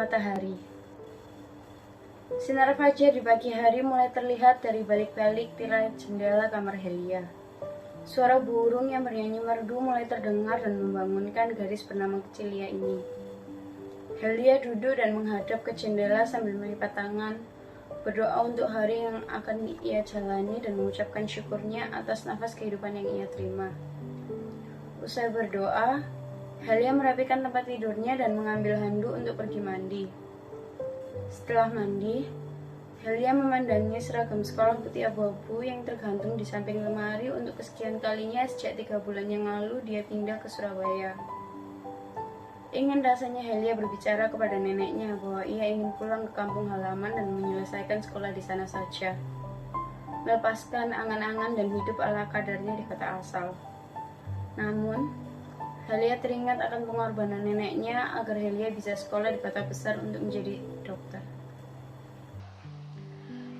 matahari. Sinar fajar di pagi hari mulai terlihat dari balik-balik tirai jendela kamar Helia. Suara burung yang bernyanyi merdu mulai terdengar dan membangunkan gadis bernama Kecilia ini. Helia duduk dan menghadap ke jendela sambil melipat tangan, berdoa untuk hari yang akan ia jalani dan mengucapkan syukurnya atas nafas kehidupan yang ia terima. Usai berdoa, Helia merapikan tempat tidurnya dan mengambil handuk untuk pergi mandi. Setelah mandi, Helia memandangi seragam sekolah putih abu-abu yang tergantung di samping lemari untuk kesekian kalinya sejak 3 bulan yang lalu dia pindah ke Surabaya. Ingin rasanya Helia berbicara kepada neneknya bahwa ia ingin pulang ke kampung halaman dan menyelesaikan sekolah di sana saja, melepaskan angan-angan dan hidup ala kadarnya di kota asal. Namun, Helia teringat akan pengorbanan neneknya agar Helia bisa sekolah di kota besar untuk menjadi dokter.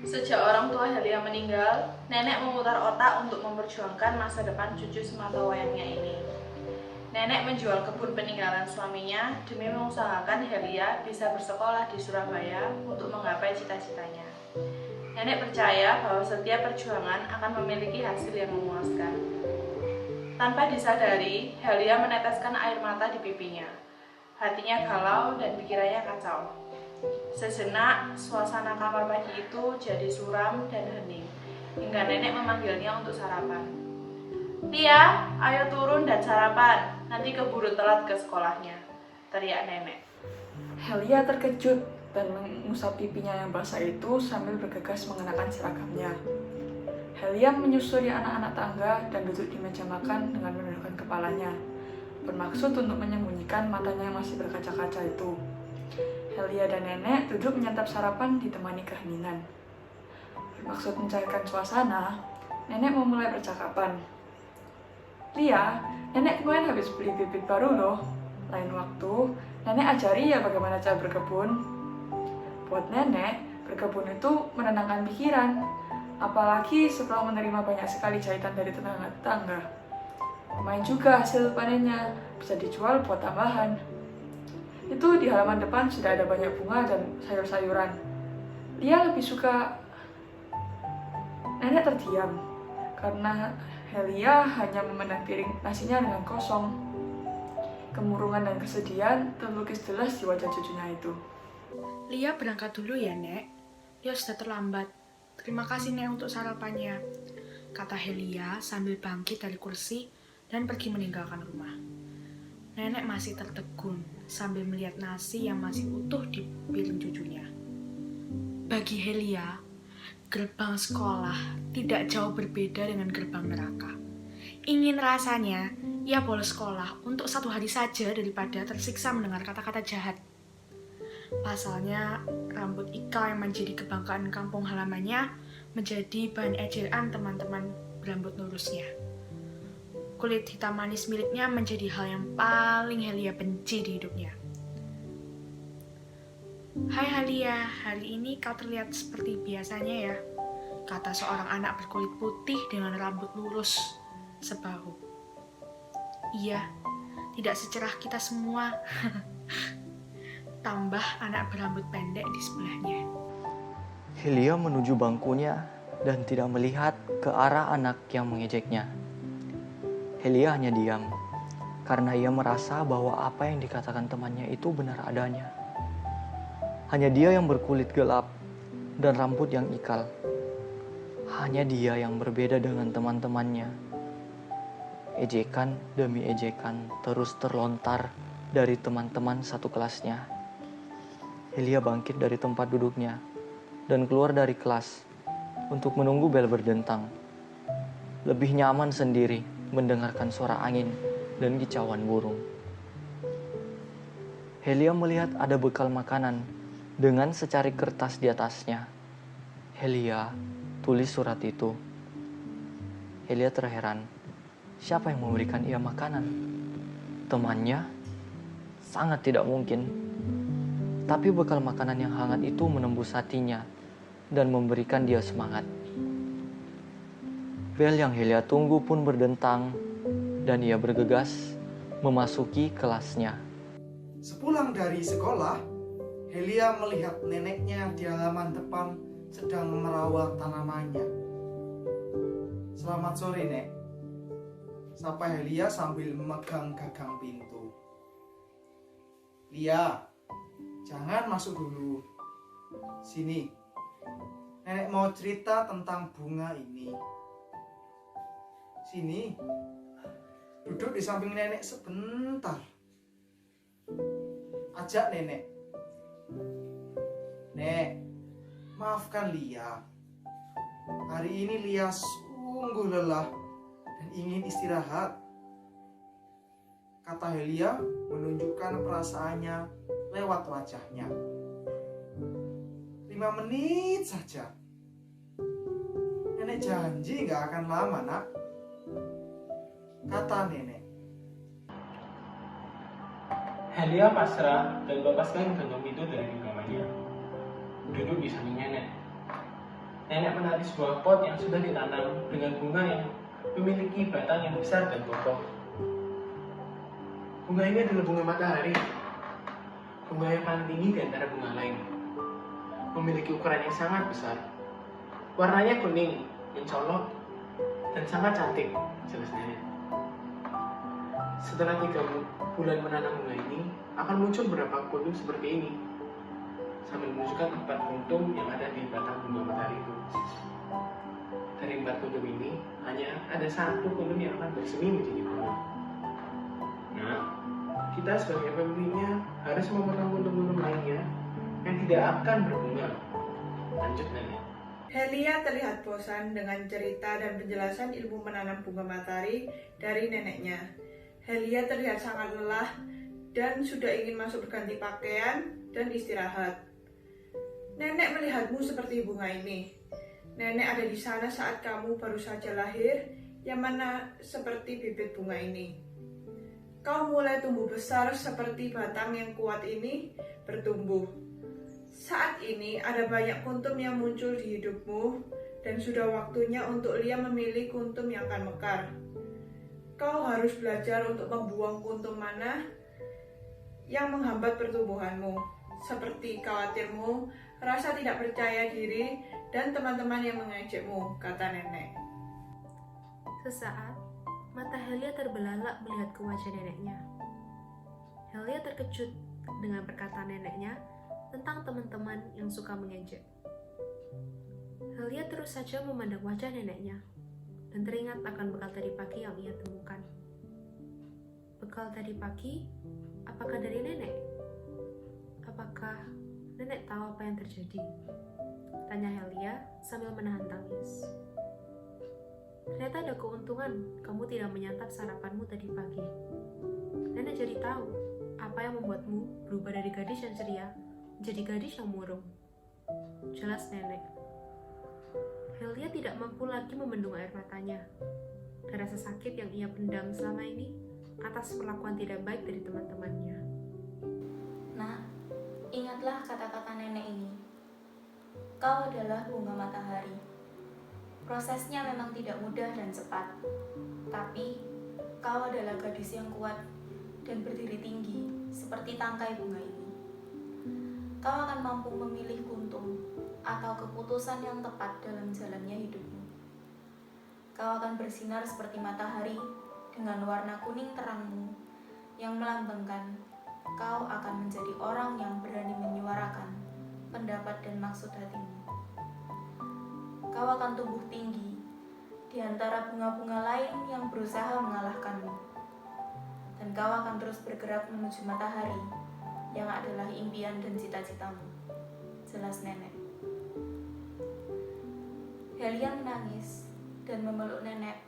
Sejak orang tua Helia meninggal, nenek memutar otak untuk memperjuangkan masa depan cucu sematawayangnya ini. Nenek menjual kebun peninggalan suaminya demi mengusahakan Helia bisa bersekolah di Surabaya untuk menggapai cita-citanya. Nenek percaya bahwa setiap perjuangan akan memiliki hasil yang memuaskan. Tanpa disadari, Helia meneteskan air mata di pipinya. Hatinya galau dan pikirannya kacau. Sejenak, suasana kamar pagi itu jadi suram dan hening, hingga nenek memanggilnya untuk sarapan. "Lia, ayo turun dan sarapan, nanti keburu telat ke sekolahnya," teriak nenek. Helia terkejut dan mengusap pipinya yang basah itu sambil bergegas mengenakan seragamnya. Helia menyusuri anak-anak tangga dan duduk di meja makan dengan menundukkan kepalanya, bermaksud untuk menyembunyikan matanya yang masih berkaca-kaca itu. Helia dan nenek duduk menyantap sarapan ditemani keheningan. Bermaksud mencairkan suasana, nenek memulai percakapan. "Lia, nenek kemarin habis beli bibit baru loh. Lain waktu, nenek ajari ya bagaimana cara berkebun." Buat nenek, berkebun itu menenangkan pikiran. Apalagi setelah menerima banyak sekali jahitan dari tetangga-tetangga. Lumayan juga hasil panennya, bisa dijual buat tambahan. Itu di halaman depan sudah ada banyak bunga dan sayur-sayuran. Lia lebih suka... Nenek terdiam, karena Helia hanya memandang piring nasinya dengan kosong. Kemurungan dan kesedihan terlukis jelas di wajah cucunya itu. "Lia berangkat dulu ya, Nek. Lia sudah terlambat. Terima kasih, Nek, untuk sarapannya," kata Helia sambil bangkit dari kursi dan pergi meninggalkan rumah. Nenek masih tertegun sambil melihat nasi yang masih utuh di piring cucunya. Bagi Helia, gerbang sekolah tidak jauh berbeda dengan gerbang neraka. Ingin rasanya ia bolos sekolah untuk 1 hari saja daripada tersiksa mendengar kata-kata jahat. Pasalnya, rambut ikal yang menjadi kebanggaan kampung halamannya menjadi bahan ejekan teman-teman berambut lurusnya. Kulit hitam manis miliknya menjadi hal yang paling Helia benci di hidupnya. "Hai Helia, hari ini kau terlihat seperti biasanya ya," kata seorang anak berkulit putih dengan rambut lurus sebahu. "Iya, tidak secerah kita semua," tambah anak berambut pendek di sebelahnya. Helia menuju bangkunya dan tidak melihat ke arah anak yang mengejeknya. Helia hanya diam, karena ia merasa bahwa apa yang dikatakan temannya itu benar adanya. Hanya dia yang berkulit gelap dan rambut yang ikal. Hanya dia yang berbeda dengan teman-temannya. Ejekan demi ejekan terus terlontar dari teman-teman satu kelasnya. Helia bangkit dari tempat duduknya dan keluar dari kelas untuk menunggu bel berdentang. Lebih nyaman sendiri mendengarkan suara angin dan kicauan burung. Helia melihat ada bekal makanan dengan secari kertas di atasnya. Helia tulis surat itu. Helia terheran. Siapa yang memberikan ia makanan? Temannya? Sangat tidak mungkin. Tapi bekal makanan yang hangat itu menembus hatinya dan memberikan dia semangat. Bel yang Helia tunggu pun berdentang dan ia bergegas memasuki kelasnya. Sepulang dari sekolah, Helia melihat neneknya di halaman depan sedang merawat tanamannya. "Selamat sore, Nek," sapa Helia sambil memegang gagang pintu. "Lia, jangan masuk dulu. Sini, Nenek mau cerita tentang bunga ini. Sini, duduk di samping Nenek sebentar. Ajak Nenek. Nek, maafkan Lia. Hari ini Lia sungguh lelah dan ingin istirahat," kata Helia menunjukkan perasaannya lewat wajahnya. "5 menit saja. Nenek janji gak akan lama, Nak," kata Nenek. Helia pasrah dan melepaskan gantung pintu dari genggamannya. Duduk di samping nenek. Nenek menarik sebuah pot yang sudah ditanam dengan bunga yang memiliki batang yang besar dan kokoh. Bunga ini adalah bunga matahari. Bunga yang paling tinggi di antara bunga lain. Memiliki ukuran yang sangat besar. Warnanya kuning, mencolok, dan sangat cantik, jelas nenek. Setelah 3 bulan menanam bunga ini, akan muncul beberapa kuntum seperti ini, sambil menunjukkan 4 kuntum yang ada di batang bunga matahari itu. Dari 4 kuntum ini, hanya ada 1 kuntum yang akan bersemi menjadi bunga. Nah, kita sebagai pemiliknya harus memotong kuntum-kuntum lainnya yang tidak akan berbunga. Lanjut, nenek. Helia terlihat bosan dengan cerita dan penjelasan ilmu menanam bunga matahari dari neneknya. Helia terlihat sangat lelah dan sudah ingin masuk berganti pakaian dan istirahat. "Nenek melihatmu seperti bunga ini. Nenek ada di sana saat kamu baru saja lahir, yang mana seperti bibit bunga ini. Kau mulai tumbuh besar seperti batang yang kuat ini bertumbuh. Saat ini ada banyak kuntum yang muncul di hidupmu dan sudah waktunya untuk Lia memilih kuntum yang akan mekar. Kau harus belajar untuk membuang kuntum mana yang menghambat pertumbuhanmu, seperti khawatirmu, rasa tidak percaya diri, dan teman-teman yang mengejekmu," kata nenek. Sesaat, mata Helia terbelalak melihat ke wajah neneknya. Helia terkejut dengan perkataan neneknya tentang teman-teman yang suka mengejek. Helia terus saja memandang wajah neneknya dan teringat akan bekal tadi pagi yang ia temukan. Bekal tadi pagi, apakah dari nenek? Apakah nenek tahu apa yang terjadi? Tanya Helia sambil menahan tangis. Ternyata ada keuntungan kamu tidak menyantap sarapanmu tadi pagi. Nenek jadi tahu apa yang membuatmu berubah dari gadis yang ceria menjadi gadis yang murung. Jelas nenek. Helia tidak mampu lagi membendung air matanya. Dan rasa sakit yang ia pendam selama ini atas perlakuan tidak baik dari teman-temannya. Nah, ingatlah kata-kata nenek ini. Kau adalah bunga matahari. Prosesnya memang tidak mudah dan cepat, tapi kau adalah gadis yang kuat dan berdiri tinggi seperti tangkai bunga ini. Kau akan mampu memilih kuntum atau keputusan yang tepat dalam jalannya hidupmu. Kau akan bersinar seperti matahari dengan warna kuning terangmu yang melambangkan kau akan menjadi orang yang berani menyuarakan pendapat dan maksud hatimu. Kau akan tumbuh tinggi di antara bunga-bunga lain yang berusaha mengalahkanmu. Dan kau akan terus bergerak menuju matahari yang adalah impian dan cita-citamu. Jelas nenek. Helia menangis dan memeluk nenek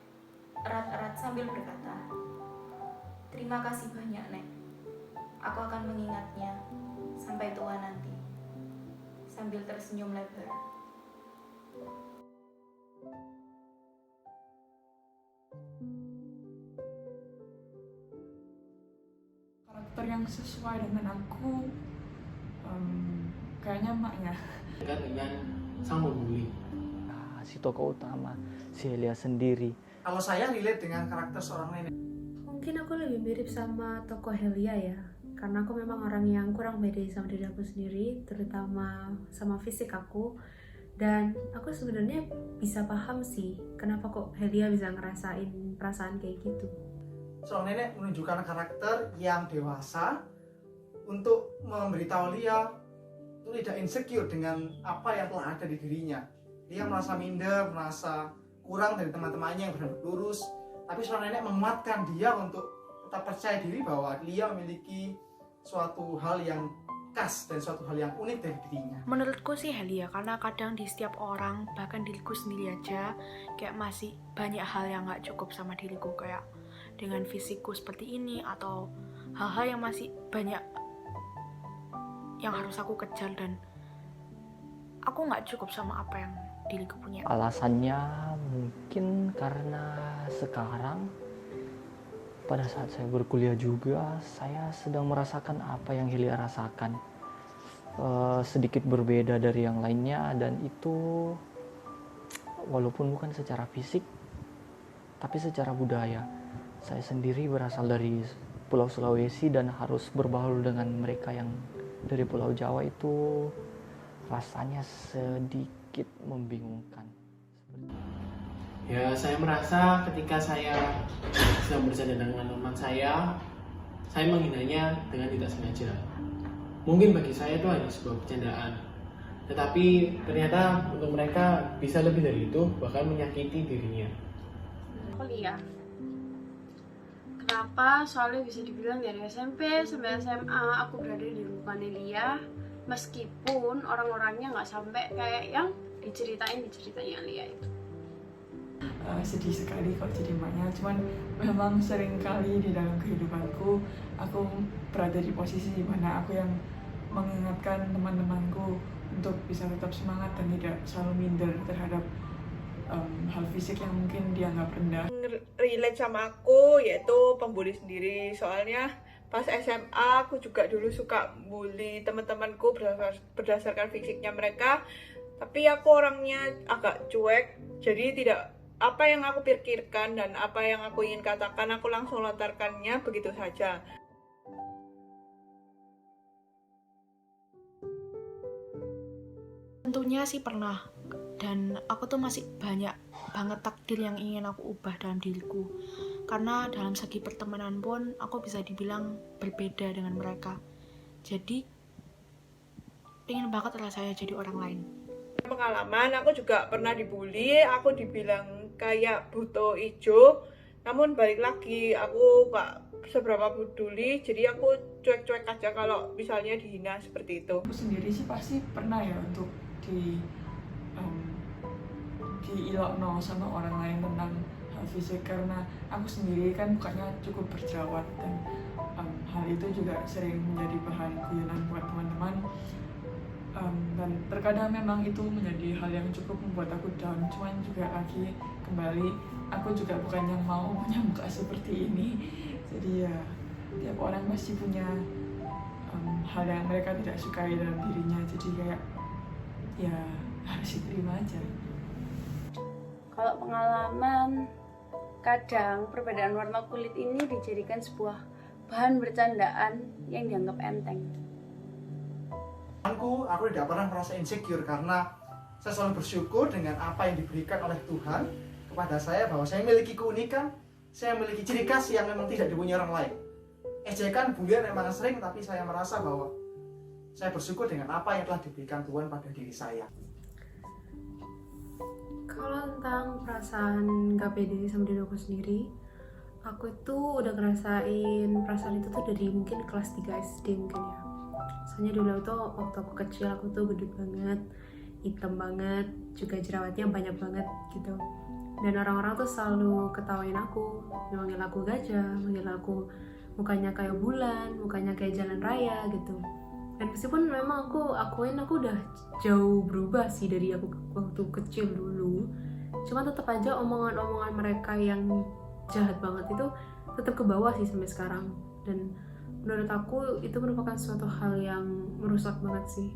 erat-erat sambil berkata, "Terima kasih banyak, Nek. Aku akan mengingatnya sampai tua nanti." Sambil tersenyum lebar. Karakter yang sesuai dengan aku, kayaknya emaknya. Dengan sang pembuli. Si tokoh utama, si Helia sendiri. Kalau saya relate dengan karakter seorang nenek. Mungkin aku lebih mirip sama tokoh Helia ya, karena aku memang orang yang kurang pede sama diri aku sendiri, terutama sama fisik aku. Dan aku sebenarnya bisa paham sih kenapa kok Helia bisa ngerasain perasaan kayak gitu. Seorang nenek menunjukkan karakter yang dewasa untuk memberitahu Lia itu tidak insecure dengan apa yang telah ada di dirinya. Lia merasa minder, merasa kurang dari teman-temannya yang berambut lurus, tapi seorang nenek menguatkan dia untuk tetap percaya diri bahwa Lia memiliki suatu hal yang khas dan suatu hal yang unik dari dirinya. Menurutku sih Helia, karena kadang di setiap orang, bahkan diriku sendiri aja, kayak masih banyak hal yang gak cukup sama diriku, kayak dengan fisikku seperti ini, atau hal-hal yang masih banyak yang harus aku kejar, dan aku gak cukup sama apa yang diriku punya. Alasannya mungkin karena sekarang pada saat saya berkuliah juga, saya sedang merasakan apa yang Helia rasakan. Sedikit berbeda dari yang lainnya, dan itu walaupun bukan secara fisik, tapi secara budaya. Saya sendiri berasal dari Pulau Sulawesi dan harus berbaur dengan mereka yang dari Pulau Jawa, itu rasanya sedikit membingungkan. Ya, saya merasa ketika saya sedang bercanda dengan teman saya menghinanya dengan tidak sengaja. Mungkin bagi saya itu hanya sebuah bercandaan, tetapi ternyata untuk mereka bisa lebih dari itu, bahkan menyakiti dirinya. Lia, kenapa soalnya bisa dibilang dari SMP sampai SMA aku berada di lingkungan Lia, meskipun orang-orangnya nggak sampai kayak yang diceritain Lia itu. Sedih sekali kalau jadi emaknya, cuman memang sering kali di dalam kehidupanku aku berada di posisi di mana aku yang mengingatkan teman-temanku untuk bisa tetap semangat dan tidak selalu minder terhadap hal fisik yang mungkin dianggap rendah. Relate sama aku yaitu pembuli sendiri, soalnya pas SMA aku juga dulu suka bully teman-temanku berdasarkan fisiknya mereka, tapi aku orangnya agak cuek, jadi tidak apa yang aku pikirkan dan apa yang aku ingin katakan, aku langsung lontarkannya begitu saja. Tentunya sih pernah, dan aku tuh masih banyak banget takdir yang ingin aku ubah dalam diriku. Karena dalam segi pertemanan pun aku bisa dibilang berbeda dengan mereka. Jadi ingin banget rasanya jadi orang lain. Pengalaman, aku juga pernah dibully, aku dibilang kayak buto ijo, namun balik lagi aku gak seberapa peduli, jadi aku cuek-cuek aja kalau misalnya dihina seperti itu. Aku sendiri sih pasti pernah ya untuk diilokno sama orang lain tentang hal fisik, karena aku sendiri kan mukanya cukup berjerawat dan hal itu juga sering menjadi bahan guyonan buat teman-teman. Dan terkadang memang itu menjadi hal yang cukup membuat aku down, cuman juga lagi kembali aku juga bukan yang mau punya muka seperti ini, jadi ya tiap orang pasti punya hal yang mereka tidak sukai dalam dirinya, jadi kayak ya harus diterima aja. Kalau pengalaman, kadang perbedaan warna kulit ini dijadikan sebuah bahan bercandaan yang dianggap enteng. Aku tidak pernah merasa insecure karena saya selalu bersyukur dengan apa yang diberikan oleh Tuhan kepada saya, bahwa saya memiliki keunikan, saya memiliki ciri khas yang memang tidak dipunyai orang lain. Ejekan, bulian memang sering, tapi saya merasa bahwa saya bersyukur dengan apa yang telah diberikan Tuhan pada diri saya. Kalau tentang perasaan gak pede sama diri aku sendiri, aku tuh udah ngerasain perasaan itu tuh dari mungkin kelas 3 SD mungkin ya. Soalnya dulu tuh waktu aku kecil aku tuh gendut banget, hitam banget, juga jerawatnya banyak banget gitu. Dan orang-orang tuh selalu ketawain aku, manggil aku gajah, manggil aku mukanya kayak bulan, mukanya kayak jalan raya gitu. Dan meskipun memang aku akuin aku udah jauh berubah sih dari aku waktu kecil dulu, cuma tetap aja omongan-omongan mereka yang jahat banget itu tetap ke bawah sih sampai sekarang. Dan menurut aku itu merupakan suatu hal yang merusak banget sih.